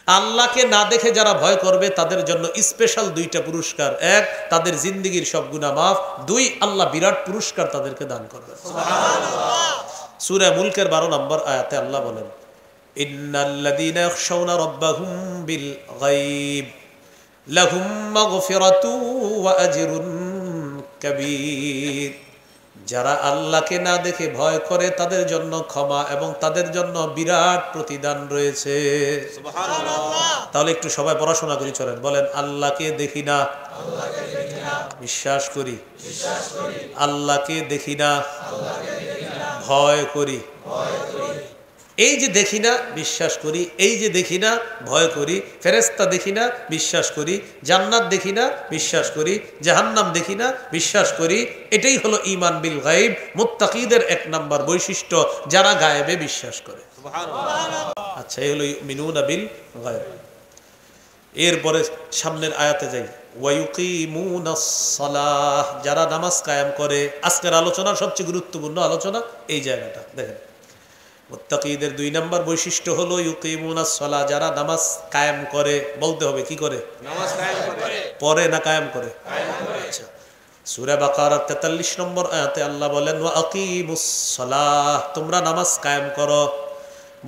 আল্লাহকে না দেখে যারা ভয় করবে তাদের জন্য স্পেশাল দুইটা পুরস্কার। এক, তাদের জিন্দেগির সব গুনাহ মাফ। দুই, আল্লাহ বিরাট পুরস্কার তাদেরকে দান করবেন। সূরা মুলকের 12 নম্বর আয়াতে আল্লাহ বলেন, ইন্নাল্লাযীনা ইয়াখশাউনা রাব্বাহুম বিল গায়ব লাহুম মাগফিরাতু ওয়া আজরুন কাবীর। যারা আল্লাহকে না দেখে ভয় করে তাদের জন্য ক্ষমা এবং তাদের জন্য বিরাট প্রতিদান রয়েছে। সুবহানাল্লাহ। তাহলে একটু সবাই পড়াশোনা করি, চলেন বলেন, আল্লাহকে দেখি না, বিশ্বাস করি। আল্লাহকে দেখি না, ভয় করি। এই যে দেখি না বিশ্বাস করি, এই যে দেখি না ভয় করি, ফেরেশতা দেখি না বিশ্বাস করি, জান্নাত দেখি না বিশ্বাস করি, জাহান্নাম দেখি না বিশ্বাস করি, এটাই হলো ঈমান বিল গায়ব। মুত্তাকিদের এক নাম্বার বৈশিষ্ট্য, যারা গায়েবে বিশ্বাস করে। সুবহানাল্লাহ। আচ্ছা, এই হলো ইউমিনুনা বিল গায়ব। এরপরে সামনের আয়াতে যাই, ওয়া ইউকিমুনাস সালাহ, যারা নামাজ কায়েম করে। আজকের আলোচনার সবচেয়ে গুরুত্বপূর্ণ আলোচনা এই জায়গাটা দেখেন। মুত্তাকিদের 2 নম্বর বৈশিষ্ট্য হলো ইউকিমুনাস সালাহ, যারা নামাজ কায়েম করে। বলতে হবে কি করে? নামাজ কায়েম করে। পড়ে না কায়েম করে? কায়েম করে। আচ্ছা, সূরা বাকারার 43 নম্বর আয়াতে আল্লাহ বলেন, ওয়া আকিমুস সালাহ, তোমরা নামাজ কায়েম করো।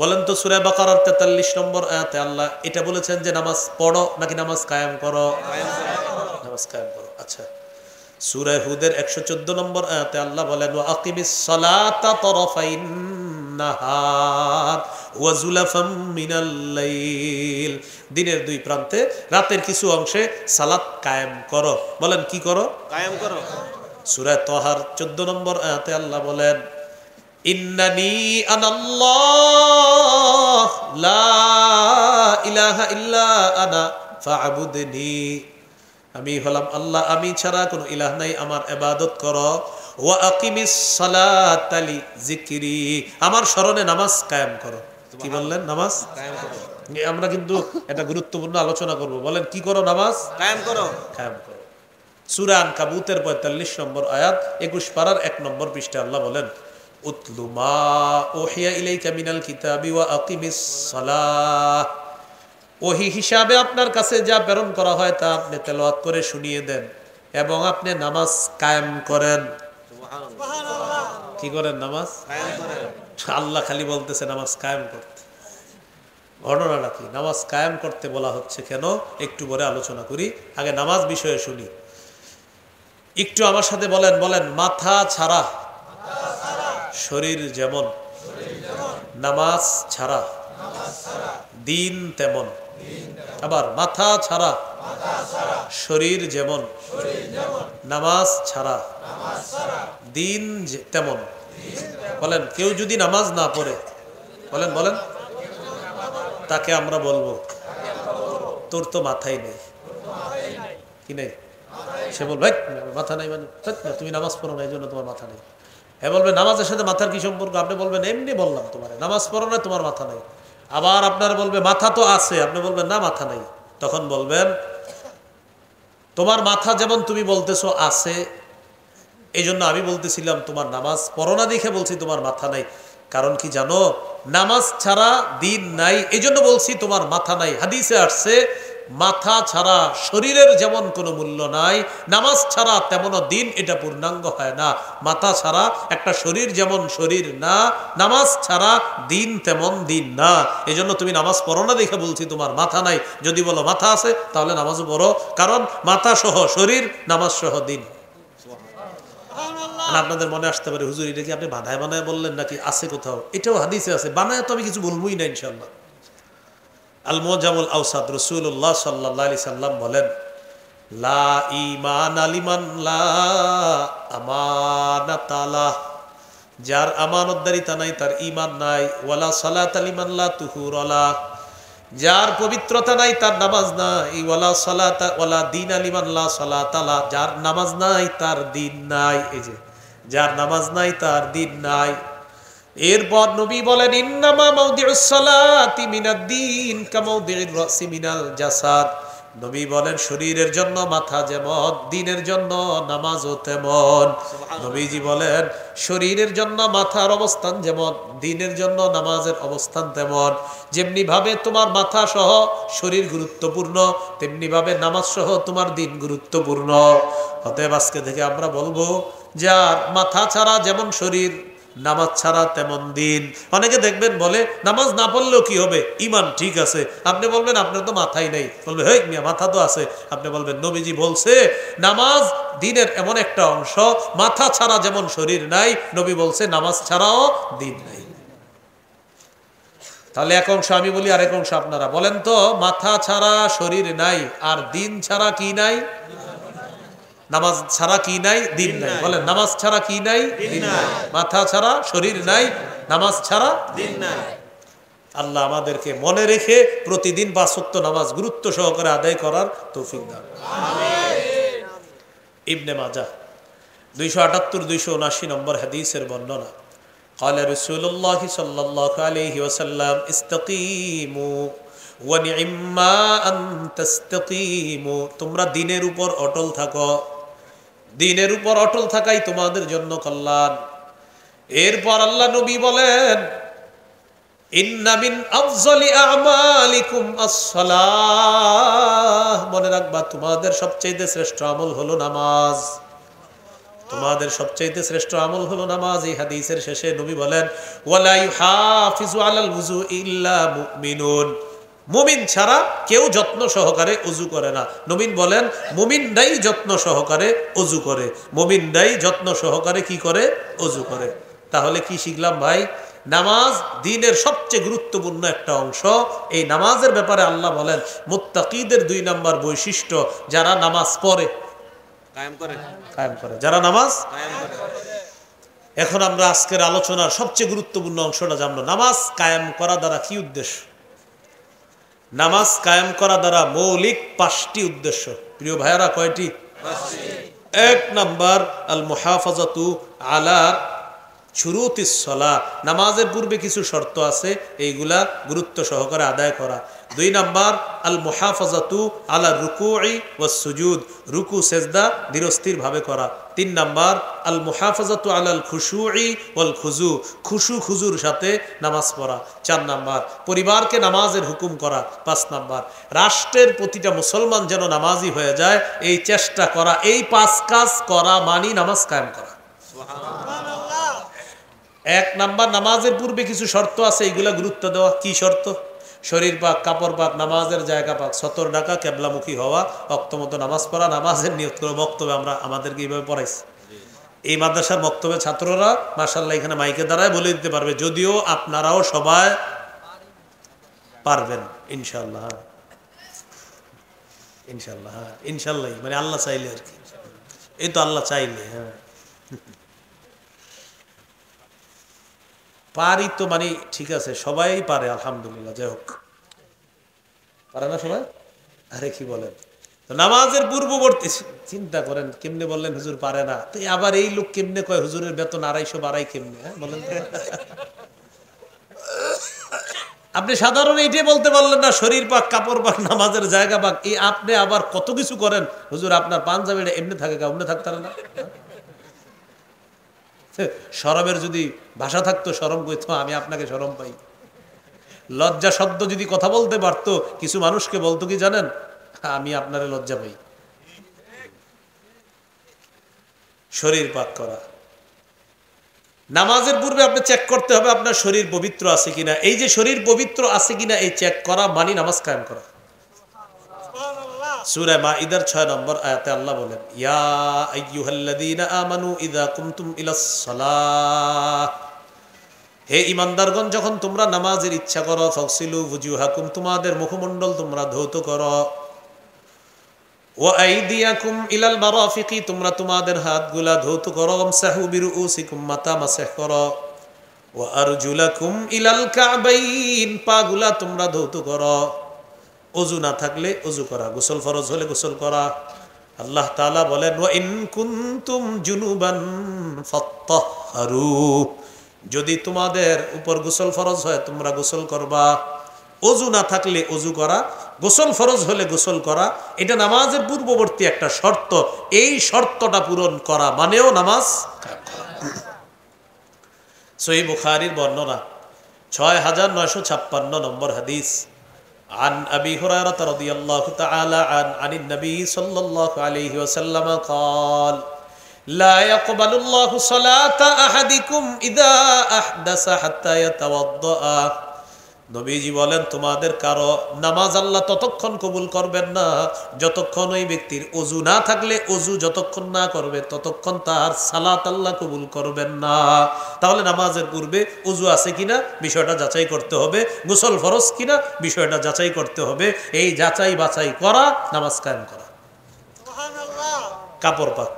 বলেন তো, সূরা বাকারার 43 নম্বর আয়াতে আল্লাহ এটা বলেছেন যে নামাজ পড়ো নাকি নামাজ কায়েম করো? নামাজ কায়েম করো। আচ্ছা, সূরা হুদের 114 নম্বর আয়াতে আল্লাহ বলেন, ওয়া আকিমিস সালাতা তারাফাইন নাহার ওয়া যুলাফাম মিনাল লাইল, দিনের 2 প্রান্তে রাতের কিছু অংশে সালাত কায়েম করো। বলেন কি করো? কায়েম করো। সূরা তাহার 14 নম্বর আয়াতে আল্লাহ বলেন, ইন্নানি আনাল্লাহ লা ইলাহা ইল্লা আনা ফা'বুদনি, আমি হলাম আল্লাহ, আমি ছাড়া কোনো ইলাহ নাই, আমার ইবাদত করো। ওয়া আকিমিস সালাতা লি যিকরি, আমার স্মরণে নামাজ কায়েম করো। কি বললেন? নামাজ কায়েম করো। আমরা কিন্তু এটা গুরুত্বপূর্ণ আলোচনা করব। বলেন কি করো? নামাজ কায়েম করো। কায়েম করো। সূরা আনকাবুতের 45 নম্বর আয়াত 21 পারার 1 নম্বর পৃষ্ঠাে আল্লাহ বলেন, উতলু মা উহিয়া ইলাইকা মিনাল কিতাবি ওয়া আকিমিস সালাহ, ওহী হিসাবে আপনার কাছে যা প্রেরণ করা হয় তা আপনি তেলাওয়াত করে শুনিয়ে দেন এবং আপনি নামাজ কায়েম করেন। সুবহানাল্লাহ। কি করেন? নামাজ কায়েম করেন। আল্লাহ খালি বলতেছে নামাজ কায়েম করতে। ঘটনাটা কি? নামাজ কায়েম করতে বলা হচ্ছে কেন একটু পরে আলোচনা করি, আগে নামাজ বিষয়ে শুনি। একটু আমার সাথে বলেন, বলেন, মাথা ছাড়া শরীর যেমন, নামাজ ছাড়া দিন তেমন। আবার মাথা ছাড়া শরীর যেমন, নামাজ ছাড়া দিন তেমন। বলেন, কেউ যদি নামাজ না পড়ে, বলেন বলেন, তাকে আমরা বলবো তোর তো মাথাই নেই। কি নেই? সে বলবে মাথা নেই, মানে তুমি নামাজ পড়ো না এই জন্য তোমার মাথা নেই। হ্যাঁ, বলবে নামাজের সাথে মাথার কি সম্পর্ক? আপনি বলবেন এমনি বললাম তোমার, নামাজ পড়ো না তোমার মাথা নেই। আবার আপনার বলবে মাথা তো আছে, আপনি বলবেন না মাথা নেই। তখন বলবেন তোমার মাথা যেমন তুমি বলতেছো আছে, এই জন্য আমি বলতেছিলাম তোমার নামাজ পড়ো না দেখে বলছি তোমার মাথা নাই। কারণ কি জানো? নামাজ ছাড়া দিন নাই, এই জন্য বলছি তোমার মাথা নাই। হাদিসে আসছে মাথা ছাড়া শরীরের যেমন কোনো মূল্য নাই, নামাজ ছাড়া তেমনও দিন এটা পূর্ণাঙ্গ হয় না। মাথা ছাড়া একটা শরীর যেমন শরীর না, নামাজ ছাড়া দিন তেমন দিন না। এই জন্য তুমি নামাজ পড়ো না দেখে বলছি তোমার মাথা নাই। যদি বলো মাথা আছে তাহলে নামাজও পড়ো, কারণ মাথা সহ শরীর, নামাজ সহ দিন। আপনাদের মনে আসতে পারে হুজুর এটা কি আপনি বানায় বানায় বললেন নাকি আছে কোথাও? এটাও হাদিসে আছে, বানায় তো আমি কিছু বলবই না ইনশাআল্লাহ। আল মুজামুল আওসাদ রাসূলুল্লাহ সাল্লাল্লাহু আলাইহি সাল্লাম বলেন, লা ঈমান লিমান লা আমানাতা লা, যার আমানতদারিতা নাই তার ঈমান নাই। ওয়ালা সালাতা লিমান লা তুহুরা লা, যার পবিত্রতা নাই তার নামাজ নাই। ওয়ালা সালাতা ওয়ালা দীন লিমান লা সালাতা লা, যার নামাজ নাই তার দিন নাই। এই যে যার নামাজ নাই তার দিন নাই। এরপর নবী বলেন, ইন্নামা মাউদিউস সালাতি মিনাদ দ্বীন কামাউদিউর রাসি মিনাল জাসাদ, নবী বলেন শরীরের জন্য মাথা যেমন, দ্বীনের জন্য নামাজও তেমন। নবীজি বলেন শরীরের জন্য মাথার অবস্থান যেমন, দ্বীনের জন্য নামাজের অবস্থান তেমন। যেমনি ভাবে তোমার মাথা সহ শরীর গুরুত্বপূর্ণ, তেমনি ভাবে নামাজ সহ তোমার দ্বীন গুরুত্বপূর্ণ। অতএব আজকে থেকে আমরা বলবো যার মাথা ছাড়া যেমন শরীর, নামাজ ছাড়া তেমন দিন। অনেকে দেখবেন বলে নামাজ না পড়লেও কি হবে, ইমান ঠিক আছে। আপনি বলবেন আপনার তো মাথাই নেই, বলবে হেই মিয়া মাথা তো আছে। আপনি বলবেন নবীজি বলছে নামাজ দিনের এমন একটা অংশ, মাথা ছাড়া যেমন শরীর নাই, নবী বলছে নামাজ ছাড়াও দিন নাই। তাহলে এক অংশ আমি বলি, আরেক অংশ আপনারা বলেন তো, মাথা ছাড়া শরীর নাই আর দিন ছাড়া কি নাই? নামাজ ছাড়া কি নাই? দিন নাই। বলেন নামাজ ছাড়া কি নাই? দিন নাই। মাথা ছাড়া শরীর নাই, নামাজ ছাড়া দিন নাই। আল্লাহ আমাদেরকে মনে রেখে প্রতিদিন ৫ ওয়াক্ত নামাজ গুরুত্ব সহকারে আদায় করার তৌফিক দান। আমিন। ইবনে মাজাহ ২৭৮-২৭৯ নম্বর হাদিসের বর্ণনা। قال رسول الله صلى الله عليه وسلم استقيموا ونعم ما أن تستقيموا। তোমরা দ্বীনের উপর অটল থাকো, দ্বীনের উপর অটল থাকাই তোমাদের জন্য কল্যাণ। এরপর আল্লাহ নবী বলেন ইন্না মিন আফযলি আ'মালিকুম আস-সালাহ। মনে রাখবা তোমাদের সবচেয়ে শ্রেষ্ঠ আমল হলো নামাজ, তোমাদের সবচেয়ে শ্রেষ্ঠ আমল হলো নামাজ। এই হাদিসের শেষে নবী বলেন ওয়ালা ইউহাফিজু আলাল ওযু ইল্লা মুমিনুন। মুমিন ছাড়া কেউ যত্ন সহকারে ওযু করে না। নবী বলেন মুমিনরাই যত্ন সহকারে ওযু করে, মুমিনরাই যত্ন সহকারে কি করে? ওযু করে। তাহলে কি শিখলাম ভাই? নামাজ দ্বীনের সবচেয়ে গুরুত্বপূর্ণ একটা অংশ। এই নামাজের ব্যাপারে আল্লাহ বলেন মুত্তাকিদের ২ নম্বর বৈশিষ্ট্য, যারা নামাজ পড়ে, কায়েম করে, যারা নামাজ কায়েম করে। এখন আমরা আজকের আলোচনার সবচেয়ে গুরুত্বপূর্ণ অংশটা জানবো। নামাজ কায়েম করা দ্বারা কি উদ্দেশ্য? নামাজ কায়েম করা দ্বারা মৌলিক ৫টি উদ্দেশ্য। প্রিয় ভাইয়ারা, কয়টি? ৫টি। ১ নাম্বার আল মুহাফাজাতু আলা শুরুতিস সালাহ। নামাজের পূর্বে কিছু শর্ত আছে, এইগুলা গুরুত্ব সহকারে আদায় করা। ২ নাম্বার আল মুহাফাজাতু আলা রুকুই ওয়াস সুজুদ। রুকু সেজদা ধীরস্থির ভাবে করা। ৩ নাম্বার আল মুহাফাজাতু আলাল খুশুই ওয়াল খুজু। খুশু খুজুর সাথে নামাজ পড়া। ৪ নাম্বার পরিবারকে নামাজের হুকুম করা। ৫ নাম্বার রাষ্ট্রের প্রতিটা মুসলমান যেন নামাজি হয়ে যায়, এই চেষ্টা করা। এই ৫ কাজ করা মানি নামাজ কায়েম করা। সুবহানাল্লাহ। ১ নাম্বার নামাজের পূর্বে কিছু শর্ত আছে, এইগুলা গুরুত্ব দেওয়া। কি শর্ত? শরীর পাক, কাপড় পাক, নামাজের জায়গা পাক, সতর ডাকা, কেবলামুখী হওয়া, অক্তমতো নামাজ পড়া, নামাজের নিয়ত করে। বক্তব্যে আমরা আমাদেরকে এইভাবে পড়াইছি। এই মাদ্রাসার বক্তব্যে ছাত্ররা মাশাআল্লাহ এখানে মাইকে দ্বারাই বলে দিতে পারবে, যদিও আপনারাও সবাই পারবেন ইনশাআল্লাহ। ইনশাআল্লাহ, ইনশাআল্লাহ মানে আল্লাহ চাইলে আর কি। এই তো আল্লাহ চাইলে। হ্যাঁ পারি তো মানে ঠিক আছে, সবাই পারে আলহামদুলিল্লাহ। যাই হোক, পারে না সবাই? আরে কি বলেন? তো নামাজের পূর্ববর্তী চিন্তা করেন, কেমনে বললেন হুজুর পারে না, তো আবার এই লোক কেমনে কয় হুজুরের বেতন ২৫০ বাড়াই কেমনে? বলেন আপনি সাধারণ এইটাই বলতে পারলেন না, শরীর পাক, কাপড় পাক, নামাজের জায়গা পাক। এই আপনি আবার কত কিছু করেন। হুজুর আপনার পাঞ্জাবিটা এমনি থাকে, এমনি থাকতে না। শরমের যদি ভাষা থাকতো, শরম কইতো আমি আপনাকে শরম পাই। লজ্জা শব্দ যদি কথা বলতে পারতো, কিছু মানুষকে বলতো কি জানেন, আমি আপনারে লজ্জা পাই। শরীর পাক করা। নামাজের পূর্বে আপনি চেক করতে হবে আপনার শরীর পবিত্র আছে কিনা। এই যে শরীর পবিত্র আছে কিনা এই চেক করা মানি নামাজ কায়েম করা। সূরা মাইদার ৬ নম্বর আয়াতে আল্লাহ বলেন ইয়া আইয়ুহাল্লাযীনা আমানু ইযা কুমতুম ইলাস সালাহ। হে ঈমানদারগণ, যখন তোমরা নামাজের ইচ্ছা করো, ফাগসিলু ওয়ুজুহাকুম, তোমাদের মুখমণ্ডল তোমরা ধৌত করো, ওয়া আইদিয়াকুম ইলাল মারাফিকি, তোমরা তোমাদের হাতগুলা ধৌত করো, আমসাহু বিরুউসিকুম, মাথা মাসহ করো, ওয়া আরজুলাকুম ইলাল কাবাইন, পাগুলা তোমরা ধৌত করো। ওযু না থাকলে ওযু করা, গোসল ফরজ হলে গোসল করা। আল্লাহ তাআলা বলেন ওয়া ইন কুনতুম জুনুবান ফাত্তাহহারু, যদি তোমাদের উপর গোসল ফরজ হয় তোমরা গোসল করবা। ওযু না থাকলে ওযু করা, গোসল ফরজ হলে গোসল করা, এটা নামাজের পূর্ববর্তী একটা শর্ত। এই শর্তটা পূরণ করা মানেও নামাজ কায়েম করা। সহিহ বুখারীর বর্ণনা 6956 নম্বর হাদিস। عن أبي هريرة رضي الله تعالى عن النبي صلى الله عليه وسلم قال لا يقبل الله صلاة أحدكم إذا أحدث حتى يتوضأ। নবীজি বলেন, তোমাদের কারো নামাজ আল্লাহ ততক্ষণ কবুল করবেন না যতক্ষণ ওই ব্যক্তির ওযু না থাকলে, ওযু যতক্ষণ না করবে ততক্ষণ তার সালাত আল্লাহ কবুল করবেন না। তাহলে নামাজের পূর্বে ওযু আছে কিনা বিষয়টা যাচাই করতে হবে, গোসল ফরজ কিনা বিষয়টা যাচাই করতে হবে। এই যাচাই বাছাই করা নামাজ কায়েম করা। কাপড় পাক,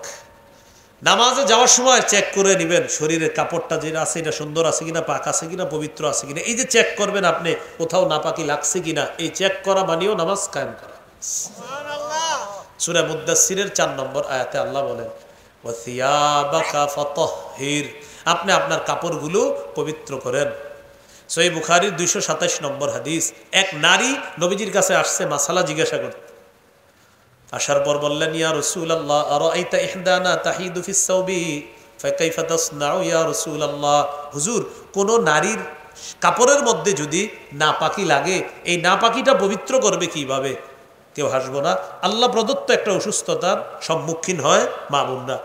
নামাজে যাওয়ার সময় চেক করে নেবেন শরীরের কাপড়টা যেটা আছে এটা সুন্দর আছে কিনা, পাক আছে কিনা, পবিত্র আছে কিনা। এই যে চেক করবেন আপনি কোথাও নাপাকি লাগছে কিনা, এই চেক করা মানেও নামাজ কায়েম করা। সূরা মুদ্দাসসিরের 4 নম্বর আয়াতে আল্লাহ বলেন, ওয়া সিয়াবাকা ফাতাহহির, আপনি আপনার কাপড়গুলো পবিত্র করেন। সহিহ বুখারীর 227 নম্বর হাদিস। এক নারী নবীজির কাছে আসছে মাসালা জিজ্ঞাসা করতে। আসার পর বললেন, ইয়া রাসূলুল্লাহ আরাআইতা ইহদানা তাহিদু ফিস সাওবি ফাকাইফা তাসনাউ ইয়া রাসূলুল্লাহ। হুজুর, কোন নারীর কাপড়ের মধ্যে যদি নাপাকি লাগে, এই নাপাকিটা পবিত্র করবে কিভাবে? কেউ হাসবো না। আল্লাহ প্রদত্ত একটা অসুস্থতার সম্মুখীন হয় মা বোনরা।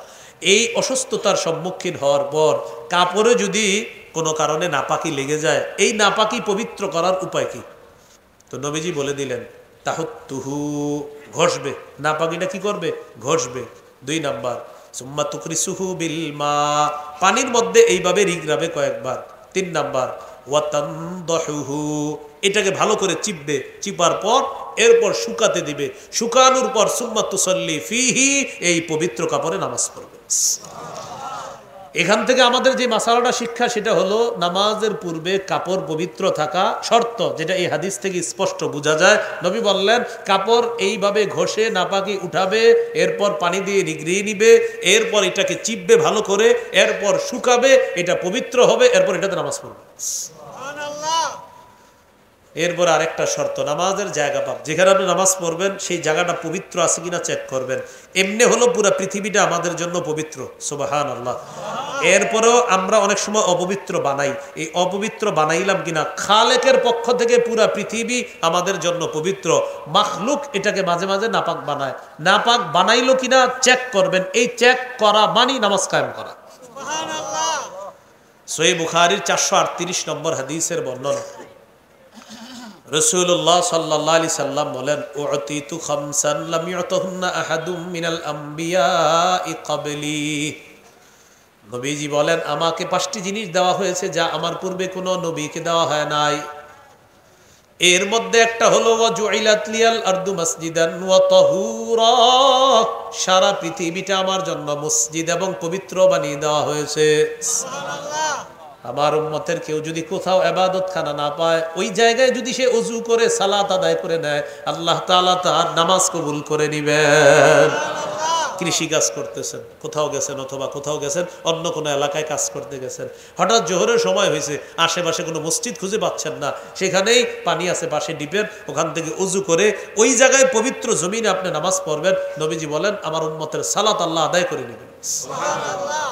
এই অসুস্থতার সম্মুখীন হওয়ার পর কাপড়ে যদি কোনো কারণে নাপাকি লেগে যায়, এই নাপাকি পবিত্র করার উপায় কি? তো নবীজি বলে দিলেন, তাহুত্তুহু, ঘষবে। নাপাকিটা কি করবে? ঘষবে। 2 নাম্বার, সুম্মা তুকরিসুহু বিল মা, পানির মধ্যে এইভাবে রিগড়াবে কয়েকবার। 3 নাম্বার, ওয়াতানদাহুহু, এটাকে ভালো করে চিপবে। চিপার পর এরপর শুকাতে দিবে। শুকানোর পর সুম্মা তুসাল্লি ফিহি, এই পবিত্র কাপড়ে নামাজ পড়বে। এখান থেকে আমাদের যে মাসালাটা শিক্ষা সেটা হলো নামাজের পূর্বে কাপড় পবিত্র থাকা শর্ত, যেটা এই হাদিস থেকে স্পষ্ট বোঝা যায়। নবী বললেন, কাপড় এইভাবে ঘষে নাপাকি উঠাবে, এরপর পানি দিয়ে নিগড়িয়ে নিবে, এরপর এটাকে চিপবে ভালো করে, এরপর শুকাবে, এটা পবিত্র হবে, এরপর এটাতে নামাজ পড়বে। এরপর আরেকটা শর্ত, নামাজের জায়গা পাক, যেখানে আপনি নামাজ পড়বেন সেই জায়গাটা পবিত্র আছে কিনা চেক করবেন। এমনি হলো পুরো পৃথিবীটা আমাদের জন্য পবিত্র, সুবহানাল্লাহ। এরপরেও আমরা অনেক সময় অপবিত্র বানাই, এই অপবিত্র বানাইলাম কিনা, খালেকের পক্ষ থেকে পুরা পৃথিবী আমাদের জন্য পবিত্র। মাখলুক এটাকে মাঝে মাঝে নাপাক বানায়, নাপাক বানাইলো কিনা চেক করবেন। এই চেক করা মানে নামাজ কায়েম করা। সহিহ বুখারীর 438 নম্বর হাদিসের বর্ণনা। রাসূলুল্লাহ সাল্লাল্লাহু আলাইহি সাল্লাম বলেন, উতিতু খামসান লাম ইউতাহুন্না আহাদুম মিনাল আমবিয়াই ক্বাবলি। নবীজি বলেন, আমাকে 5টি জিনিস দেওয়া হয়েছে যা আমার পূর্বে কোনো নবীকে দেওয়া হয় নাই। এর মধ্যে একটা হলো ওয়াজুইলাত লিয়াল আরদু মাসজিদান ওয়া তাহুরা, সারা পৃথিবীটা আমার জন্য মসজিদ এবং পবিত্র বানিয়ে দেওয়া হয়েছে। সুবহানাল্লাহ। আমার উম্মতের কেউ যদি কোথাও ইবাদত খানা না পায়, ওই জায়গায় যদি সে ওযু করে সালাত আদায় করে নেয়, আল্লাহ তাআলা তার নামাজ কবুল করে নেবেন। কৃষি কাজ করতেছেন, কোথাও গেছেন, অথবা কোথাও গেছেন অন্য কোনো এলাকায় কাজ করতে গেছেন, হঠাৎ জোহরের সময় হয়েছে, আশেপাশে কোনো মসজিদ খুঁজে পাচ্ছেন না, সেখানেই পানি আছে পাশে ডিপের, ওখান থেকে ওযু করে ওই জায়গায় পবিত্র জমিনে আপনি নামাজ পড়বেন। নবীজি বলেন, আমার উম্মতের সালাত আল্লাহ আদায় করে নেবেন। সুবহানাল্লাহ।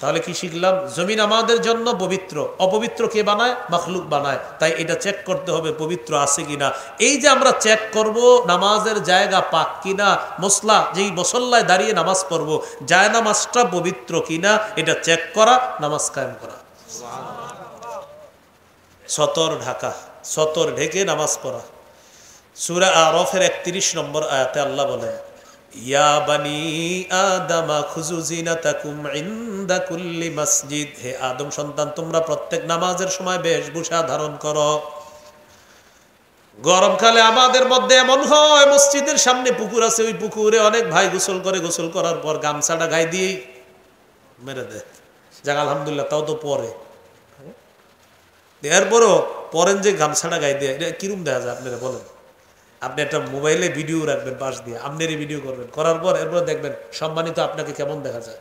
তাহলে কি শিখলাম? জমিন আমাদের জন্য পবিত্র, অপবিত্র কে বানায়? মাখলুক বানায়। তাই এটা চেক করতে হবে পবিত্র আছে কিনা। এই যে আমরা চেক করব নামাজের জায়গা পাক কিনা, মসলা যেই মসল্লায় দাঁড়িয়ে নামাজ পড়ব যায় নামাজটা পবিত্র কিনা, এটা চেক করা নামাজ কায়েম করা। সতর ঢাকা, সতর ঢেকে নামাজ পড়া। সূরা আরাফের 31 নম্বর আয়াতে আল্লাহ বলেন, ইয়া বানি আদামা খুযু জিনাতাকুম ইনদা কুল্লি মসজিদ, হে আদম সন্তান তোমরা প্রত্যেক নামাজের সময় বেশভূষা ধারণ করো। গরমকালে আমাদের মধ্যে এমন হয়, মসজিদের সামনে পুকুর আছে, ওই পুকুরে অনেক ভাই গোসল করে, গোসল করার পর গামছাটা গায়ে দিয়ে মেরে দেয়। যাক আলহামদুলিল্লাহ, তাও তো পরে, এরপরও পরেন যে গামছাটা গায়ে দিয়ে, এটা কিরম দেখা যায় আপনারা বলেন? আপনি একটা মোবাইলে ভিডিও রাখবেন পাশ দিয়ে, আপনারই ভিডিও করবেন, করার পর এরপর দেখবেন সম্মানিত আপনাকে কেমন দেখা যায়,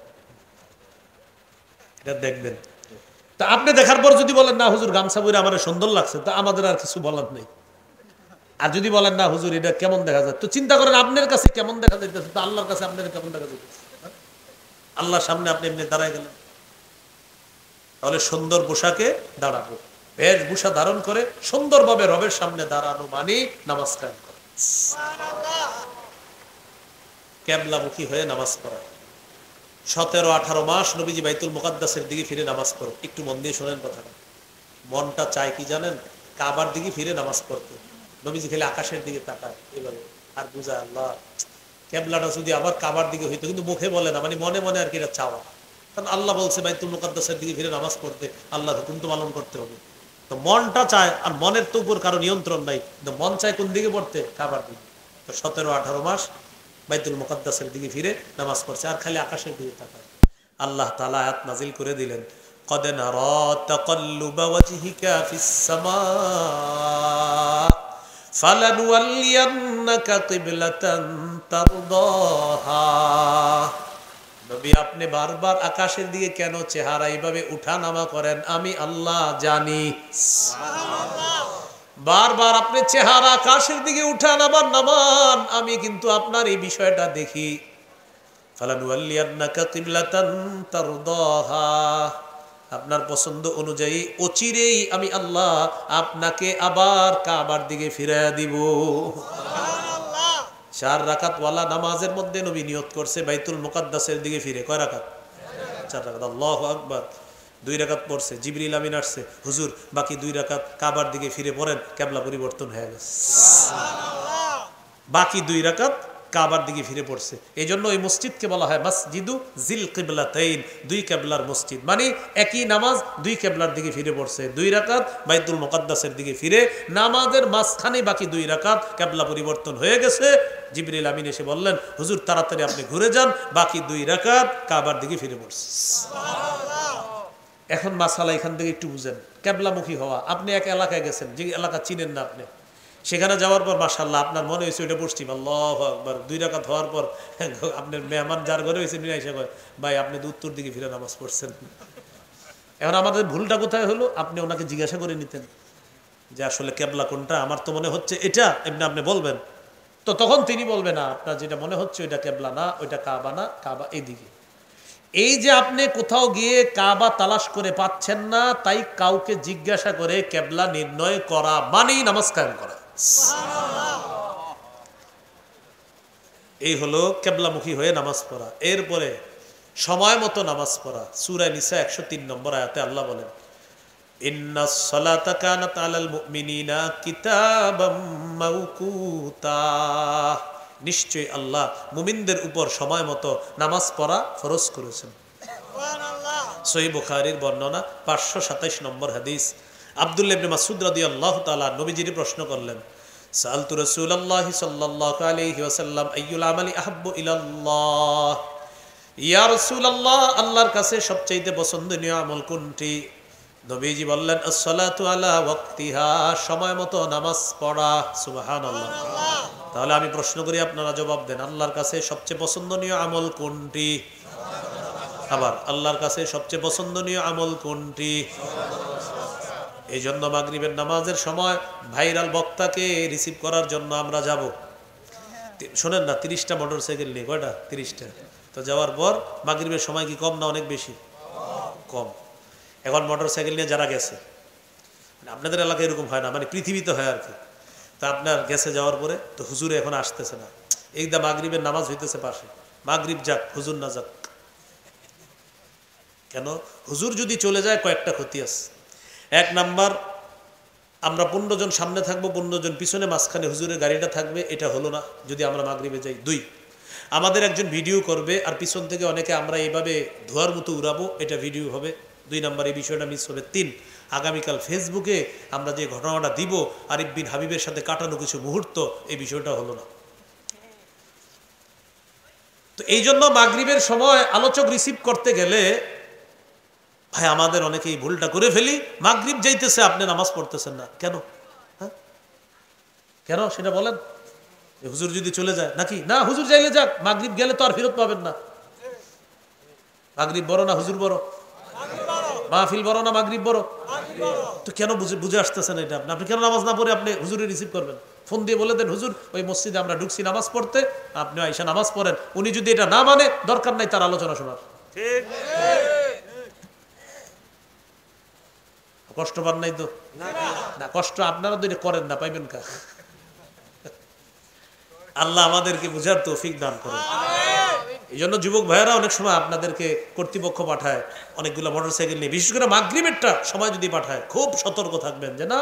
এটা দেখবেন। তা আপনি দেখার পর যদি বলেন না হুজুর গামছা পরে আমার সুন্দর লাগছে, তা আমাদের আর কিছু বলার নেই। আর যদি বলেন না হুজুর এটা কেমন দেখা যায়, তো চিন্তা করেন আপনার কাছে কেমন দেখা যাইতেছে, তো আল্লাহর কাছে আপনার কেমন দেখা যাইতেছে? আল্লাহর সামনে আপনি এমনি দাঁড়ায় গেলেন। তাহলে সুন্দর পোশাকে দাঁড়াবো, বেশভূষা ধারণ করে সুন্দরভাবে রবের সামনে দাঁড়ানো মানে নামাজ কায়েম করা, কিবলামুখী হয়ে নামাজ পড়া। 17-18 মাস নবীজি বাইতুল মুকাদ্দাসের দিকে ফিরে নামাজ পড়ো। একটু মন দিয়ে শোনেন কথাটা। মনটা চায় কি জানেন? কাবার দিকে ফিরে নামাজ পড়তে। নবীজি খালি আকাশের দিকে তাকায় এভাবে আর বুঝা আল্লাহ কেবলাটা যদি আবার কাবার দিকে হইতো, কিন্তু মুখে বলে না, মানে মনে মনে আর কি এটা চাওয়া। কারণ আল্লাহ বলছে বাইতুল মুকাদ্দাসের দিকে ফিরে নামাজ পড়তে, আল্লাহর হুকুম তো পালন করতে হবে। তো মনটা চায়, আর মনের তো উপর কারো নিয়ন্ত্রণ নাই, কিন্তু মন চায় কোন দিকে পড়তে? কাবার দিকে। তো 17-18 মাস বাইতুল মুকাদ্দাসের দিকে ফিরে নামাজ পড়ছে আর খালি আকাশের দিকে তাকায়। আল্লাহ তাআলা আয়াত নাজিল করে দিলেন, قد نرى تقلب وجهك في السماء فلنولينك قبلة ترضاها। নবী আপনি বারবার আকাশের দিকে কেন চেহারা এইভাবে উঠানামা করেন? আমি আল্লাহ জানি। বারবার আপনি চেহারা আকাশের দিকে উঠানামা নামান, আমি কিন্তু আপনার এই বিষয়টা দেখি। ফালানুওয়াল্লিয়ান্নাকা কিবলাতান তারদাহা, আপনার পছন্দ অনুযায়ী অচিরেই আমি আল্লাহ আপনাকে আবার কাবার দিকে ফিরাইয়া দিব। 4 রাকাত ওয়ালা নামাজের মধ্যে নবী নিয়ত করছে বাইতুল মুকাদ্দাসের দিকে ফিরে। কয় রাকাত? 4 রাকাত। আল্লাহু আকবার। 2 রাকাত পড়ছে, জিবরিল আমিন আসছে, হুজুর বাকি 2 রাকাত কাবার দিকে ফিরে পড়েন, কিবলা পরিবর্তন হয়ে গেছে। সুবহানাল্লাহ। বাকি 2 রাকাত কাবার দিকে ফিরে পড়ছে। এই জন্য এই মসজিদকে বলা হয় মসজিদু জিল কিবলাতাইন, 2 কিবলার মসজিদ। মানে একই নামাজ 2 কিবলার দিকে ফিরে পড়ছে। 2 রাকাত বাইতুল মুকাদ্দাসের দিকে ফিরে, নামাজের মাঝখানে বাকি 2 রাকাত কিবলা পরিবর্তন হয়ে গেছে। জিবরিল আমিন এসে বললেন, হুজুর তাড়াতাড়ি আপনি ঘুরে যান, বাকি 2 রাকাত কাবার দিকে ফিরে পড়ছে। সুবহানাল্লাহ। এখন মাসালা এখান থেকে একটু বুঝেন। কিবলামুখী হওয়া, আপনি এক এলাকায় গেছেন, যে এলাকা চিনেন না আপনি, সেখানে যাওয়ার পর মাশাআল্লাহ আপনার মনে হয়েছে ওইটা পশ্চিম, আল্লাহু আকবার। 2 রাকাত হওয়ার পর আপনার মেহমান যার ঘরে হয়েছে নিয়ে এসে কয়, ভাই আপনি তো উত্তর দিকে ফিরে নামাজ পড়ছেন। এখন আমাদের ভুলটা কোথায় হলো? আপনি ওনাকে জিজ্ঞাসা করে নিতেন যে আসলে কিবলা কোনটা, আমার তো মনে হচ্ছে এটা, এমনি আপনি বলবেন, তো তখন তিনি বলবেন না আপনার যেটা মনে হচ্ছে ওইটা কিবলা না, ওইটা কাবা না, কাবা এইদিকে। এই যে আপনি কোথাও গিয়ে কাবা তালাশ করে পাচ্ছেন না, তাই কাউকে জিজ্ঞাসা করে কিবলা নির্ণয় করা মানেই নামাজ কায়েম করা। এই হলো কিবলামুখী হয়ে নামাজ পড়া। এরপরে সময় মতো নামাজ পড়া। সূরা নিসা 103 নম্বর আয়াতে আল্লাহ বলেন, ইন্নাস সালাতা কানাত আলাল মুমিনিনা কিতাবাম মাওকুতা, নিশ্চয়ই আল্লাহ মুমিনদের উপর সময় মতো নামাজ পড়া ফরজ করেছেন। সুবহানাল্লাহ। সহিহ বুখারীর বর্ণনা 527 নম্বর হাদিস। আব্দুল্লাহ ইবনে মাসউদ রাদিয়াল্লাহু তাআলা নবীজির প্রশ্ন করলেন, সালতু রাসূলুল্লাহ সাল্লাল্লাহু আলাইহি ওয়াসাল্লাম আইয়ুল আমালি আহাব্বু ইলাল্লাহ, ইয়া রাসূলুল্লাহ আল্লাহর কাছে সবচেয়ে পছন্দনীয় আমল কোনটি? নবীজি বললেন, as-salatu ala waqtiha, সময় মতো নামাজ পড়া। সুবহানাল্লাহ। তাহলে আমি প্রশ্ন করি, আপনারা জবাব দেন, আল্লাহর কাছে সবচেয়ে পছন্দনীয় আমল কোনটি? আবার আল্লাহর কাছে সবচেয়ে পছন্দনীয় আমল কোনটি? এই জন্য মাগরিবের নামাজের সময় ভাইরাল বক্তাকে রিসিভ করার জন্য আমরা যাব। শোনেন না, 30টা মোটরসাইকেল নিয়ে, কয়টা? 30টা। তো যাওয়ার পর মাগরিবের সময় কি কম না অনেক বেশি? কম। এখন মোটরসাইকেল নিয়ে যারা গেছে, আপনাদের এলাকায় এরকম হয় না, মানে পৃথিবীতে হয় আর কি। তা আপনার গেছে যাওয়ার পরে তো হুজুরে এখন আসতেছে না, একদম মাগরিবের নামাজ হইতেছে পাশে, মাগরিব যাক হুজুর না যাক। কেন? হুজুর যদি চলে যায় কয়েকটা ক্ষতি আছে। 1 নাম্বার, আমরা 15 জন সামনে থাকবো, 15 জন পিছনে, মাঝখানে হুজুরের গাড়িটা থাকবে, এটা হলো না যদি আমরা মাগরিবে যাই। 2, আমাদের একজন ভিডিও করবে আর পিছন থেকে অনেকে আমরা এইভাবে ধোয়ার মতো উড়াবো, এটা ভিডিও হবে। 2 নাম্বার, এই বিষয়টা মিস হবে। 3, আগামীকাল ফেসবুকে আমরা যে ঘটনাটা দিব আরিফ বিন হাবিবের সাথে কাটানো কিছু মুহূর্ত, এই বিষয়টা হলো না। তো এই জন্য মাগরিবের সময় আলোচক রিসিভ করতে গেলে ভাই আমাদের অনেকেই ভুলটা করে ফেলি, মাগরিব যাইতেছে আপনি নামাজ পড়তেছেন না কেন? হ্যাঁ কেন সেটা বলেন। হুজুর যদি চলে যায় নাকি? না, হুজুর যাইলে যাক, মাগরিব গেলে তো আর ফেরত পাবেন না। মাগরিব বড় না হুজুর বড়? মাহফিল বড় না মাগরিব বড়? তো কেন বুঝে আসতেছেন এটা? আপনি কেন নামাজ না পড়ে আপনি হুজুরে রিসিভ করবেন? ফোন দিয়ে বলে দেন, হুজুর ওই মসজিদে আমরা ঢুকছি নামাজ পড়তে, আপনি আইসা নামাজ পড়েন। উনি যদি এটা না মানে, দরকার নাই তার আলোচনা শোনার। কষ্ট পান নাই তো? না, কষ্ট আপনারা তো এটা করেন না, পাইবেন কা? আল্লাহ আমাদেরকে বুঝার তৌফিক দান করেন। এই জন্য যুবক ভাইয়েরা অনেক সময় আপনাদেরকে কর্তৃপক্ষ পাঠায় অনেকগুলো মোটরসাইকেল নিয়ে, বিশেষ করে মাগরিবেরটা সময় যদি পাঠায়, খুব সতর্ক থাকবেন যে না,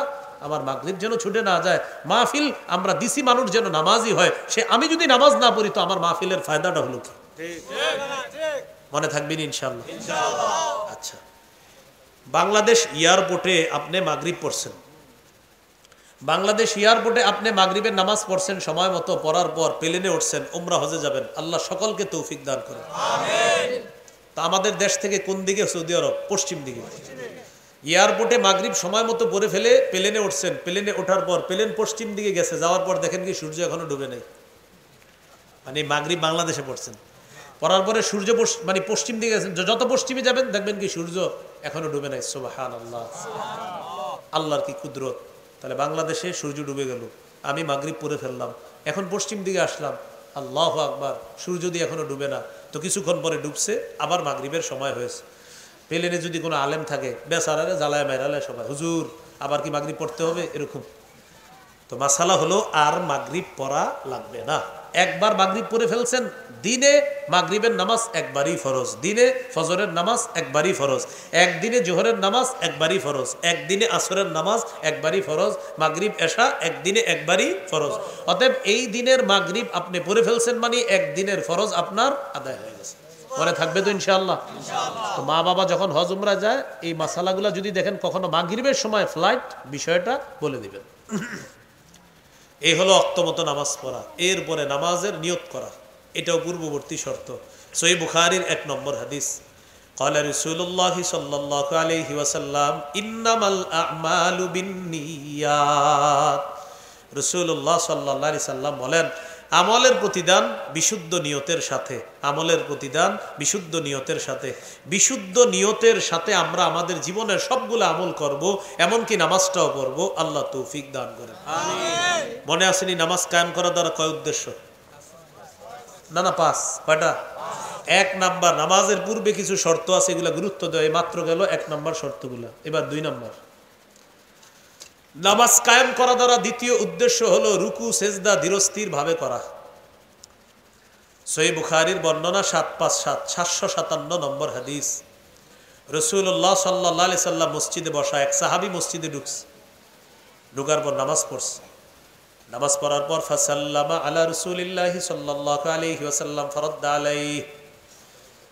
আমার মাগরিব যেন ছুটে না যায়। মাহফিল আমরা দিছি, মানুষ যেন নামাজই হয়। আমি যদি নামাজ না পড়ি তো আমার মাহফিলের ফায়দাটা হলো কি? মনে থাকবেন ইনশাআল্লাহ? আচ্ছা, বাংলাদেশ এয়ারপোর্টে আপনি মাগরিব পড়ছেন, বাংলাদেশ এয়ারপোর্টে আপনি মাগরিবের নামাজ পড়ছেন সময় মতো, পড়ার পর প্লেনে উঠছেন, উমরা হজে যাবেন। আল্লাহ সকলকে তৌফিক দান করেন। তা আমাদের দেশ থেকে কোন দিকে? সৌদি আরব, পশ্চিম দিকে। এয়ারপোর্টে মাগরিব সময় মতো পড়ে ফেলে প্লেনে উঠছেন, প্লেনে ওঠার পর প্লেন পশ্চিম দিকে গেছে, যাওয়ার পর দেখেন কি সূর্য এখনো ডুবে নাই। মানে মাগরিব বাংলাদেশে পড়ছেন, পড়ার পরে সূর্য মানে পশ্চিম দিকে গেছেন, যত পশ্চিমে যাবেন দেখবেন কি সূর্য এখনো ডুবে নাই। সুবহানাল্লাহ, আল্লাহর কি কুদরত। তাহলে বাংলাদেশে সূর্য ডুবে গেল, আমি মাগরিব পড়ে ফেললাম, এখন পশ্চিম দিকে আসলাম, আল্লাহু আকবার, সূর্য দিয়ে এখনো ডুবে না, তো কিছুক্ষণ পরে ডুবছে, আবার মাগরিবের সময় হয়েছে। প্লেনে যদি কোনো আলেম থাকে, বেচারারে জ্বালায় মাইরালে সবাই, হুজুর আবার কি মাগরিব পড়তে হবে, এরকম। তো মাসালা হলো আর মাগরিব পড়া লাগবে না। একবার মাগরিব পড়ে ফেলছেন, দিনে মাগরিবের নামাজ একবারই ফরজ, দিনে ফজরের নামাজ একবারই ফরজ, একদিনে জোহরের নামাজ একবারই ফরজ, একদিনে আসরের নামাজ একবারই ফরজ, মাগরিব এশা একদিনে একবারই ফরজ। অতএব এই দিনের মাগরিব আপনি পড়ে ফেলছেন মানে একদিনের ফরজ আপনার আদায় হয়ে গেছে। মনে থাকবে তো ইনশাআল্লাহ? তো মা বাবা যখন হজ উমরা যায়, এই মাসালাগুলো যদি দেখেন কখনো মাগরিবের সময় ফ্লাইট, বিষয়টা বলে দিবেন। এই হলো অক্তমতো নামাজ পড়া। এরপরে নামাজের নিয়ত করা, এটাও পূর্ববর্তী শর্ত। সহিহ বুখারীর 1 নম্বর হাদিস, ক্বালা রাসূলুল্লাহ সাল্লাল্লাহু আলাইহি ওয়াসাল্লাম ইন্নামাল আ'মালু বিন্নিয়াত। রাসূলুল্লাহ সাল্লাল্লাহু আলাইহি সাল্লাম বলেন, আমলের প্রতিদান বিশুদ্ধ নিয়তের সাথে, আমলের প্রতিদান বিশুদ্ধ নিয়তের সাথে। বিশুদ্ধ নিয়তের সাথে আমরা আমাদের জীবনের সবগুলো আমল করব, এমনকি নামাজটাও পড়ব। আল্লাহ তৌফিক দান করেন। আমিন। মনে আসেনি নামাজ কায়েম করা দ্বারা কয় উদ্দেশ্য? না 5। কয়টা? 1 নাম্বার, নামাজের পূর্বে কিছু শর্ত আছে, এগুলা গুরুত্ব দেয়। মাত্র গেল 1 নাম্বার শর্তগুলা, এবার 2 নাম্বার। নামাজ কায়েম করা দ্বারা দ্বিতীয় উদ্দেশ্য হলো রুকু সেজদা ধীরস্থির ভাবে করা। সহিহ বুখারীর বর্ণনা 757 নম্বর হাদিস। রাসূলুল্লাহ সাল্লাল্লাহু আলাইহি সাল্লাম মসজিদে বসা, এক সাহাবী মসজিদে ঢুকার পর নামাজ পড়ছে। নামাজ পড়ার পর ফাসাল্লামা আলা রাসূলিল্লাহি সাল্লাল্লাহু আলাইহি ওয়াসাল্লাম ফারাদ্দা আলাইহি,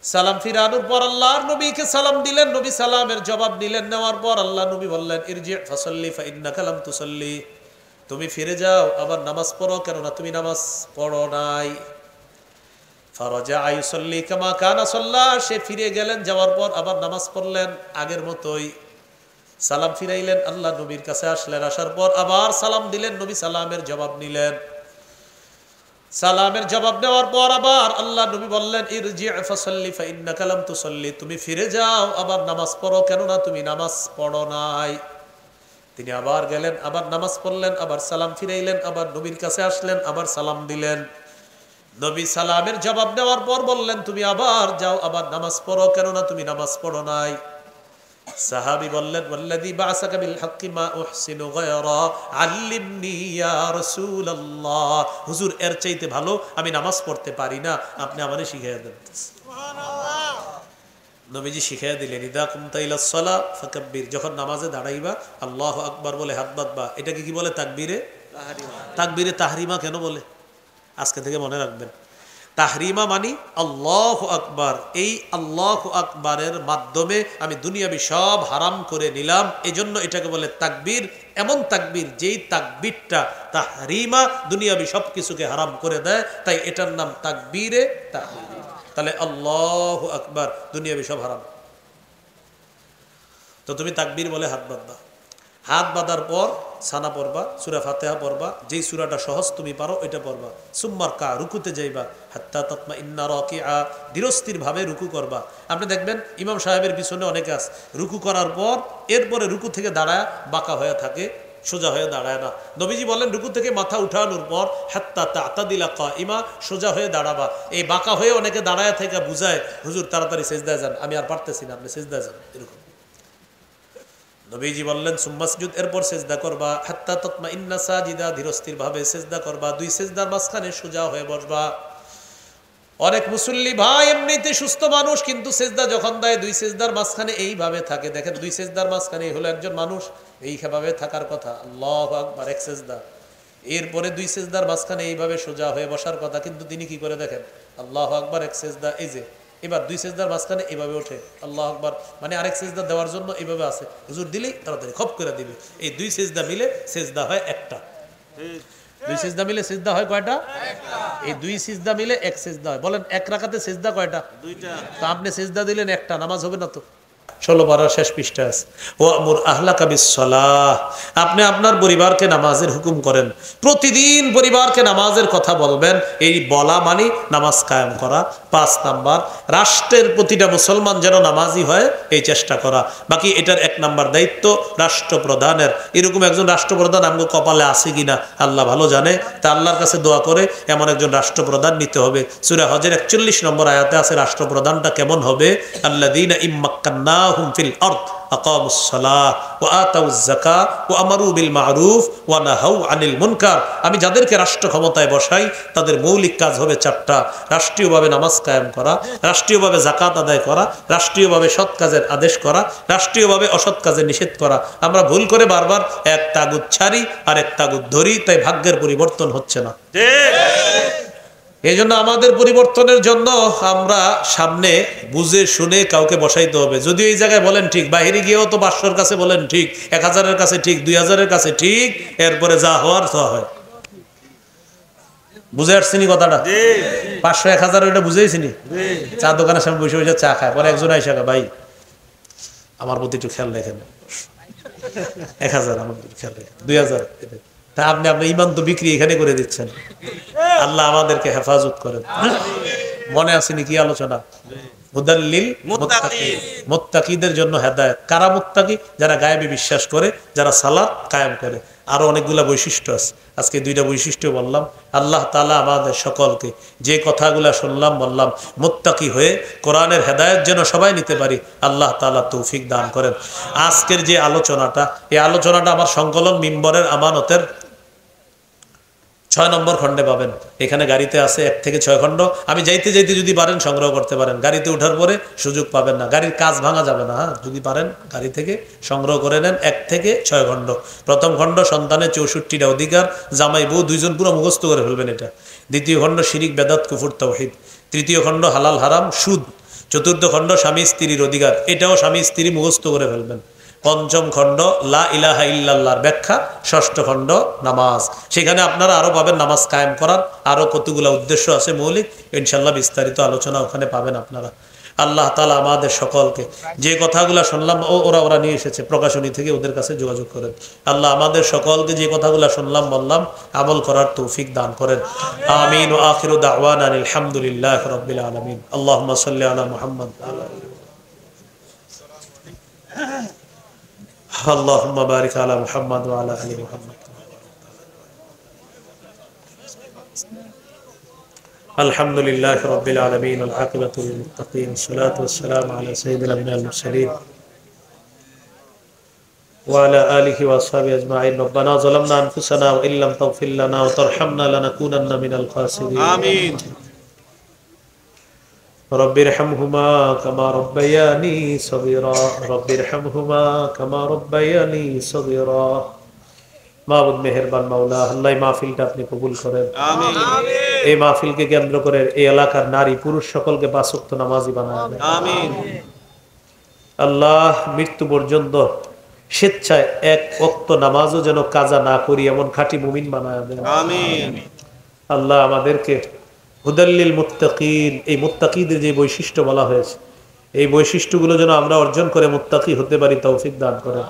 সালাম ফিরানোর পর আল্লাহর নবীকে সালাম দিলেন, নবী সালামের জবাব দিলেন। নেওয়ার পর আল্লাহ নবী বললেন, ইরজি ফাসাল্লি ফাইন্নাকা লাম তুসাল্লি, তুমি ফিরে যাও, আবার নামাজ পড়ো, কেননা তুমি নামাজ পড়ো নাই। ফারাজা আইসাল্লি কামা কানা সাল্লা, সে ফিরে গেলেন, যাওয়ার পর আবার নামাজ পড়লেন আগের মতোই। সালাম ফিরাইলেন, আল্লাহ নবীর কাছে আসলেন, আসার পর আবার সালাম দিলেন, নবী সালামের জবাব নিলেন। সালামের জবাব দেওয়ার পর আবার আল্লাহ নবী বললেন, ইরজি ফাসাল্লি ফাইন্নাকা লাম তুসাল্লি, তুমি ফিরে যাও, আবার নামাজ পড়ো, কেননা তুমি নামাজ পড়ো নাই। তিনি আবার গেলেন, আবার নামাজ পড়লেন, আবার সালাম ফিরাইলেন, আবার নবীর কাছে আসলেন, আবার সালাম দিলেন। নবী সালামের জবাব দেওয়ার পর বললেন, তুমি আবার যাও, আবার নামাজ পড়ো, কেননা তুমি নামাজ পড়ো নাই। সাহাবী বললেন, ওয়াল্লাযী বা'আসাকা বিল হাক্কি মা উহসিনু গায়রা আল্লিমনি ইয়া রাসূলুল্লাহ, হুজুর এর চাইতে ভালো আমি নামাজ পড়তে পারি না, আপনি আমারে শিখিয়ে দেন। সুবহানাল্লাহ। নবীজি শিখিয়ে দিলেন, ইদা কুমতা ইলাস সালাহ ফাকাব্বির, যখন নামাজে দাঁড়াইবা আল্লাহু আকবার বলে হাত বাঁধবা। এটাকে কি বলে? তাকবীরে তাহরিমা। তাকবীরে তাহরিমা কেন বলে? আজকে থেকে মনে রাখবেন, তাহরিমা মানি আল্লাহু আকবার। এই আল্লাহু আকবারের মাধ্যমে আমি দুনিয়াবি সব হারাম করে নিলাম, এজন্য এটাকে বলে তাকবীর। এমন তাকবীর যেই তাকবীরটা তাহরিমা, দুনিয়াবি সব কিছুকে হারাম করে দেয়, তাই এটার নাম তাকবীরে তাহরিমা। তাহলে আল্লাহু আকবার, দুনিয়াবি সব হারাম। তো তুমি তাকবীর বলে হাত বাঁধবা। হাত বাঁধার পর সানা পড়বা, সূরা ফাতিহা পড়বা, যেই সূরাটা সহজ তুমি পারো এটা পড়বা। সুম্মার কা, রুকুতে যাইবা, হাত্তা তাতমাইন্না রাকিআ, ধীরস্থির ভাবে রুকু করবা। আপনি দেখবেন ইমাম সাহেবের পিছনে অনেকে আছে, রুকু করার পর এরপরে রুকু থেকে দাঁড়ায় বাঁকা হয়ে থাকে, সোজা হয়ে দাঁড়ায় না। নবীজি বলেন রুকু থেকে মাথা উঠানোর পর হাত্তা তা'তাদিলা কাইমা, সোজা হয়ে দাঁড়াবা। এই বাঁকা হয়ে অনেকে দাঁড়ায় থেকে বুঝায় হুজুর তাড়াতাড়ি সিজদায় যান, আমি আর পারতেছি না, আপনি সিজদায় যান, এরকম। নবীজি বললেন সুম্মাসজুদ, এরপর সিজদা করবা, হাত্তা তাতমাইন্না সাজিদা, ধীরস্থির ভাবে সিজদা করবা, দুই সিজদার মাঝখানে সোজা হয়ে বসবা। অনেক মুসল্লি ভাই এমনিতে সুস্থ মানুষ, কিন্তু সিজদা যখন দেয় দুই সিজদার মাঝখানে এইভাবে থাকে। দেখেন দুই সিজদার মাঝখানে হলো একজন মানুষ এইভাবে থাকার কথা, আল্লাহু আকবার, এক সিজদা। এরপরে দুই সিজদার মাঝখানে এইভাবে সোজা হয়ে বসার কথা, কিন্তু তিনি কি করে দেখেন, আল্লাহু আকবার, এক সিজদা, এই যে এবার দুই সিজদার মাঝখানে এইভাবে ওঠে, আল্লাহু আকবার, মানে আরেক সিজদা দেওয়ার জন্য এইভাবে আছে। হুজুর দিলেই তাড়াতাড়ি খপ করে দিবে। এই দুই সিজদা মিলে সিজদা হয় একটা। দুই সিজদা মিলে সিজদা হয় কয়টা? এই দুই সিজদা মিলে এক সিজদা হয়। বলেন এক রাকাতে সিজদা কয়টা? দুইটা। তো আপনি সিজদা দিলেন একটা, নামাজ হবে না তো? 16 পারার শেষ পৃষ্ঠা আছে, ওয়ামুর আহলাকা বিসসালাহ, আপনি আপনার পরিবারকে নামাজের হুকুম করেন। প্রতিদিন পরিবারকে নামাজের কথা বলবেন। এই বলা মানে নামাজ কায়েম করা। 5 নাম্বার, রাষ্ট্রের প্রতিটা মুসলমান যেন নামাজি হয় এই চেষ্টা করা। বাকি এটার 1 নাম্বার দায়িত্ব রাষ্ট্রপ্রধানের। এরকম একজন রাষ্ট্রপ্রধান আমগো কপালে আছে কিনা আল্লাহ ভালো জানে। তা আল্লাহর কাছে দোয়া করে এমন একজন রাষ্ট্রপ্রধান নিতে হবে। সূরা হজের 41 নম্বর আয়াতে আছে রাষ্ট্রপ্রধানটা কেমন হবে, আল্লাযীনা ইম্মাক্কান্নাহুম ফিল আরদ আকামুস সালাহ ওয়া আতাউজ যাকাত ওয়া আমারু বিল মা'রুফ ওয়া নাহাউ আনিল মুনকার। আমি যাদেরকে রাষ্ট্র ক্ষমতায় বসাই তাদের মৌলিক কাজ হবে 4টা। রাষ্ট্রীয়ভাবে নামাজ কায়েম করা, রাষ্ট্রীয়ভাবে যাকাত আদায় করা, রাষ্ট্রীয়ভাবে সৎ কাজের আদেশ করা, রাষ্ট্রীয়ভাবে অসৎ কাজের নিষেধ করা। আমরা ভুল করে বারবার এক তাগুত ছাড়ি আর এক তাগুত ধরি, তাই ভাগ্যের পরিবর্তন হচ্ছে না। এই জন্য আমাদের পরিবর্তনের জন্য আমরা সামনে বুঝে শুনে কাউকে বসাইতে হবে। যদিও এই জায়গায় বলেন ঠিক, বাহিরে গিয়েও তো 500-এর কাছে বলেন ঠিক, 1000-এর কাছে ঠিক, 2000-এর কাছে ঠিক, এরপরে যা হওয়ার তা হয়। বুঝে আসছিনি কথাটা? 500 1000 ওইটা বুঝেইছিনি। চা দোকানের সামনে বসে বসে চা খায়, পরে একজন আইসা ভাই আমার প্রতি একটু খেয়াল রাখেন, 1000 আমার প্রতি খেয়াল রাখেন, 2000। তা আপনি আপনার ইমান তো বিক্রি এখানে করে দিচ্ছেন। আল্লাহ আমাদেরকে হেফাজত করেন। মনে আসেনি কি আলোচনা? হুদাল্লিল মুত্তাকিন, মুত্তাকিদের জন্য হেদায়েত। কারা মুত্তাকি? যারা গায়েবে বিশ্বাস করে, যারা সালাত কায়েম করে। আরো অনেকগুলা বৈশিষ্ট্য আছে, আজকে 2টা বৈশিষ্ট্য বললাম। আল্লাহ তাআলা আমাদের সকলকে যে কথাগুলা শুনলাম বললাম মুত্তাকি হয়ে কোরআনের হেদায়েত যেন সবাই নিতে পারি, আল্লাহ তাআলা তৌফিক দান করেন। আজকের যে আলোচনাটা, এই আলোচনাটা আমার সংকলন মিম্বরের আমানতের 6 নম্বর খণ্ডে পাবেন। এখানে গাড়িতে আছে 1 থেকে 6 খণ্ড। আমি যাইতে যাইতে যদি পারেন সংগ্রহ করতে পারেন, গাড়িতে ওঠার পরে সুযোগ পাবেন না, গাড়ির কাজ ভাঙা যাবে না। হ্যাঁ, যদি পারেন গাড়ি থেকে সংগ্রহ করে নেন 1 থেকে 6 খণ্ড। প্রথম খণ্ড সন্তানের 64টা অধিকার, জামাই বউ 2 জন পুরো মুখস্থ করে ফেলবেন এটা। দ্বিতীয় খণ্ড শিরিক বেদাত কুফর তাওহীদ। তৃতীয় খণ্ড হালাল হারাম সুদ। চতুর্থ খণ্ড স্বামী স্ত্রীর অধিকার, এটাও স্বামী স্ত্রী মুখস্থ করে ফেলবেন। পঞ্চম খণ্ড লা ইলাহা ইল্লাল্লাহর ব্যাখ্যা। ষষ্ঠ খণ্ড নামাজ। সেখানে আপনারা আরো পাবেন নামাজ কায়েম করার আরো কতগুলো উদ্দেশ্য আছে মৌলিক, ইনশাআল্লাহ বিস্তারিত আলোচনা ওখানে পাবেন আপনারা। আল্লাহ তাআলা আমাদের সকলকে যে কথাগুলো শুনলাম ওরা নিয়ে এসেছে প্রকাশনী থেকে, ওদের কাছে যোগাযোগ করেন। আল্লাহ আমাদের সকলকে যে কথাগুলো শুনলাম বললাম আমল করার তৌফিক দান করেন। আমিন। ওয়া আখিরু দাওয়ানা আলহামদুলিল্লাহি রাব্বিল আলামিন। আল্লাহুম্মা সাল্লি আলা মুহাম্মদ। اللهم بارك على محمد وعلى آل محمد. الحمد لله رب العالمين والعاقبة للمتقين والصلاة والسلام على سيد الأنبياء والمرسلين وعلى آله وأصحابه أجمعين. ربنا ظلمنا أنفسنا وإن لم تغفر لنا وترحمنا لنكونن من الخاسرين. آمين. رب ارحمهما كما ربياني صغيرا رب ارحمهما كما ربياني صغيرا. মাবুদ মেহেরবান মাওলা, আল্লাহ মাহফিলটা আপনি কবুল করেন। আমিন। এই মাহফিলকে কেন্দ্র করে এই এলাকার নারী পুরুষ সকলকে 5 ওয়াক্ত নামাজি বানায় দেন। আমিন। আল্লাহ মৃত্যু পর্যন্ত স্বেচ্ছায় 1 ওয়াক্ত নামাজও যেন কাজা না করি এমন খাঁটি মুমিন বানায় দেন। আমিন। আল্লাহ আমাদেরকে হুদাল্লিল মুত্তাকিন, এই মুত্তাকিদের যে বৈশিষ্ট্য বলা হয়েছে এই বৈশিষ্ট্যগুলো যেন আমরা অর্জন করে মুত্তাকি হতে পারি তৌফিক দান করেন।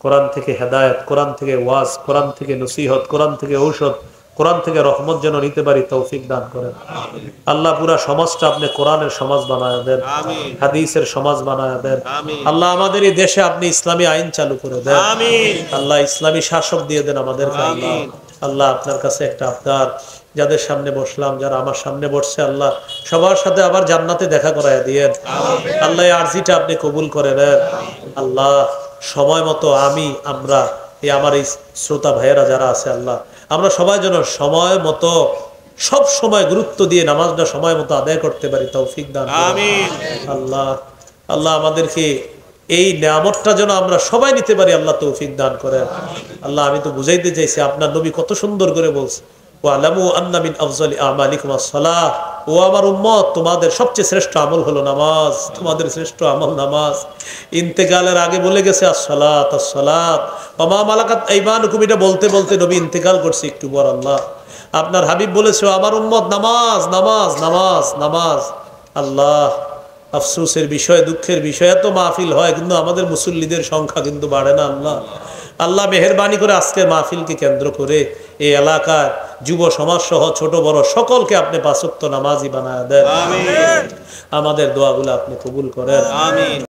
কোরআন থেকে হেদায়েত, কোরআন থেকে ওয়াজ, কোরআন থেকে নসিহত, কোরআন থেকে ঔষধ, কোরআন থেকে রহমত যেন নিতে পারি তৌফিক দান করেন। আল্লাহ পুরা সমাজটা আপনি কোরআনের সমাজ বানায় দেন, হাদিসের সমাজ বানায় দেন। আল্লাহ আমাদের এই দেশে আপনি ইসলামী আইন চালু করে দেন। আল্লাহ ইসলামী শাসক দিয়ে দেন আমাদেরকে। আল্লাহ আল্লাহ আপনার কাছে একটা আবদার, যাদের সামনে বসলাম, যারা আমার সামনে বসছে, আল্লাহ সবার সাথে আবার জান্নাতে দেখা করায় দিয়েন। আল্লাহ এই আরজিটা আপনি কবুল করে নেন। আল্লাহ সময় মতো আমরা এই আমার এই শ্রোতা ভাইয়েরা যারা আছে, আল্লাহ আমরা সবাই যেন সময় মতো সব সময় গুরুত্ব দিয়ে নামাজটা সময় মতো আদায় করতে পারি তৌফিক দান আমিন। আল্লাহ আল্লাহ আমাদেরকে এই নিয়ামতটা যেন আমরা সবাই নিতে পারি, আল্লাহ তৌফিক দান করেন। আল্লাহ আমি তো বুঝাইতে চাইছি, আপনার নবী কত সুন্দর করে বলছে, ওয়ালামু আন্না মিন আফজালি আমালিকুম আসসালাহ, ও আমার উম্মত তোমাদের সবচেয়ে শ্রেষ্ঠ আমল হলো নামাজ, তোমাদের শ্রেষ্ঠ আমল নামাজ। ইন্তেকালের আগে বলে গেছে আসসালাত আসসালাত ওয়া মা মালাকাত আইমানুকুম, এটা বলতে বলতে নবী ইন্তেকাল করছে একটু পর। আল্লাহ আপনার হাবিব বলেছে আমার উম্মত নামাজ নামাজ নামাজ নামাজ। আল্লাহ আফসোসের বিষয়, দুঃখের বিষয়, এত মাহফিল হয় কিন্তু আমাদের মুসল্লিদের সংখ্যা কিন্তু বাড়ে না। আল্লাহ আল্লাহ মেহেরবানি করে আজকের মাহফিলকে কেন্দ্র করে এই এলাকার যুব সমাজ সহ ছোট বড় সকলকে আপনি পাঁচ ওয়াক্ত নামাজি বানায় দেন। আমাদের দোয়াগুলো আপনি কবুল করেন।